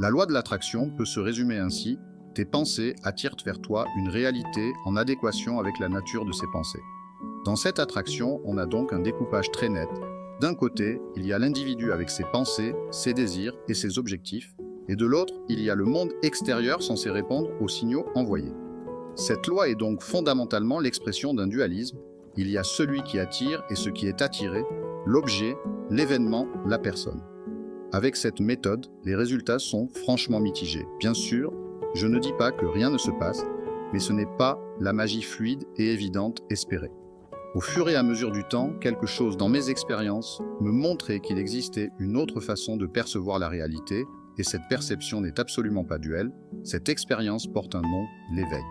La loi de l'attraction peut se résumer ainsi: tes pensées attirent vers toi une réalité en adéquation avec la nature de ces pensées. Dans cette attraction, on a donc un découpage très net. D'un côté, il y a l'individu avec ses pensées, ses désirs et ses objectifs, et de l'autre, il y a le monde extérieur censé répondre aux signaux envoyés. Cette loi est donc fondamentalement l'expression d'un dualisme. Il y a celui qui attire et ce qui est attiré, l'objet, l'événement, la personne. Avec cette méthode, les résultats sont franchement mitigés. Bien sûr, je ne dis pas que rien ne se passe, mais ce n'est pas la magie fluide et évidente espérée. Au fur et à mesure du temps, quelque chose dans mes expériences me montrait qu'il existait une autre façon de percevoir la réalité, et cette perception n'est absolument pas duelle. Cette expérience porte un nom: l'éveil.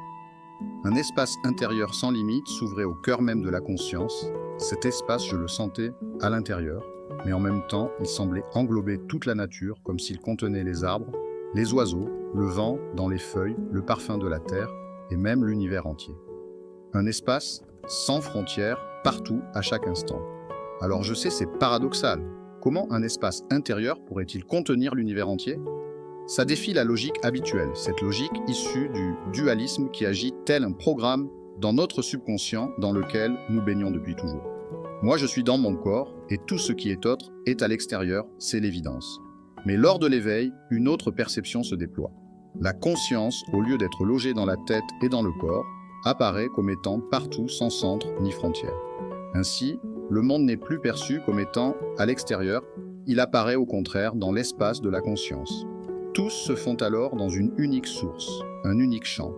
Un espace intérieur sans limite s'ouvrait au cœur même de la conscience. Cet espace, je le sentais à l'intérieur, mais en même temps, il semblait englober toute la nature, comme s'il contenait les arbres, les oiseaux, le vent dans les feuilles, le parfum de la terre, et même l'univers entier. Un espace sans frontières, partout, à chaque instant. Alors je sais, c'est paradoxal. Comment un espace intérieur pourrait-il contenir l'univers entier? Ça défie la logique habituelle, cette logique issue du dualisme qui agit tel un programme dans notre subconscient dans lequel nous baignons depuis toujours. Moi, je suis dans mon corps et tout ce qui est autre est à l'extérieur, c'est l'évidence. Mais lors de l'éveil, une autre perception se déploie. La conscience, au lieu d'être logée dans la tête et dans le corps, apparaît comme étant partout sans centre ni frontière. Ainsi, le monde n'est plus perçu comme étant à l'extérieur, il apparaît au contraire dans l'espace de la conscience. Tous se font alors dans une unique source, un unique champ.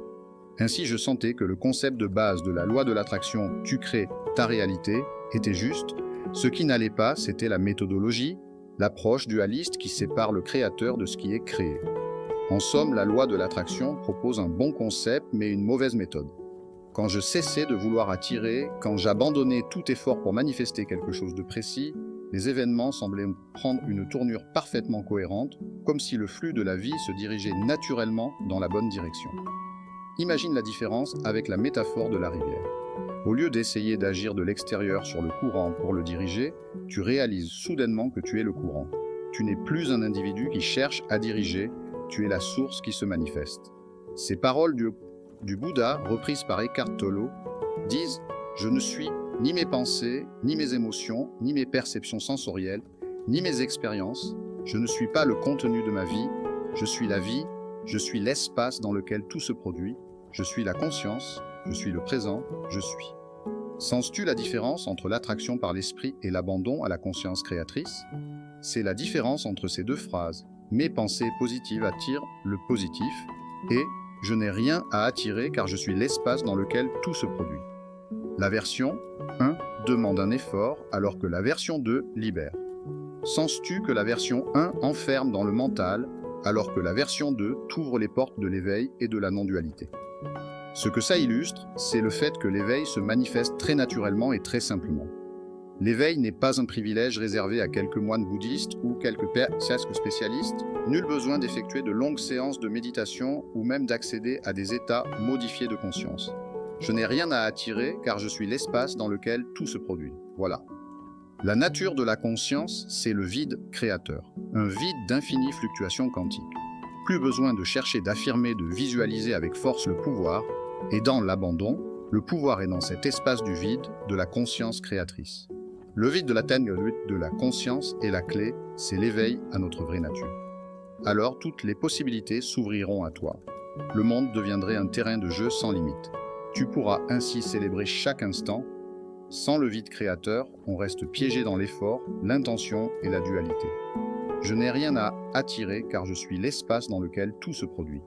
Ainsi, je sentais que le concept de base de la loi de l'attraction « tu crées ta réalité » était juste. Ce qui n'allait pas, c'était la méthodologie, l'approche dualiste qui sépare le créateur de ce qui est créé. En somme, la loi de l'attraction propose un bon concept mais une mauvaise méthode. Quand je cessais de vouloir attirer, quand j'abandonnais tout effort pour manifester quelque chose de précis, les événements semblaient prendre une tournure parfaitement cohérente, comme si le flux de la vie se dirigeait naturellement dans la bonne direction. Imagine la différence avec la métaphore de la rivière. Au lieu d'essayer d'agir de l'extérieur sur le courant pour le diriger, tu réalises soudainement que tu es le courant. Tu n'es plus un individu qui cherche à diriger, tu es la source qui se manifeste. Ces paroles du Bouddha, reprises par Eckhart Tolle, disent « Je ne suis ni mes pensées, ni mes émotions, ni mes perceptions sensorielles, ni mes expériences. Je ne suis pas le contenu de ma vie. Je suis la vie, je suis l'espace dans lequel tout se produit. Je suis la conscience, je suis le présent, je suis. » Sens-tu la différence entre l'attraction par l'esprit et l'abandon à la conscience créatrice? C'est la différence entre ces deux phrases. Mes pensées positives attirent le positif et je n'ai rien à attirer car je suis l'espace dans lequel tout se produit. La version 1 demande un effort alors que la version 2 libère. Sens-tu que la version 1 enferme dans le mental alors que la version 2 t'ouvre les portes de l'éveil et de la non-dualité? Ce que ça illustre, c'est le fait que l'éveil se manifeste très naturellement et très simplement. L'éveil n'est pas un privilège réservé à quelques moines bouddhistes ou quelques spécialistes. Nul besoin d'effectuer de longues séances de méditation ou même d'accéder à des états modifiés de conscience. Je n'ai rien à attirer car je suis l'espace dans lequel tout se produit. Voilà. La nature de la conscience, c'est le vide créateur, un vide d'infinie fluctuation quantique. Plus besoin de chercher d'affirmer, de visualiser avec force le pouvoir, et dans l'abandon, le pouvoir est dans cet espace du vide de la conscience créatrice. Le vide de de la conscience est la clé, c'est l'éveil à notre vraie nature. Alors toutes les possibilités s'ouvriront à toi. Le monde deviendrait un terrain de jeu sans limite. Tu pourras ainsi célébrer chaque instant. Sans le vide créateur, on reste piégé dans l'effort, l'intention et la dualité. Je n'ai rien à attirer car je suis l'espace dans lequel tout se produit.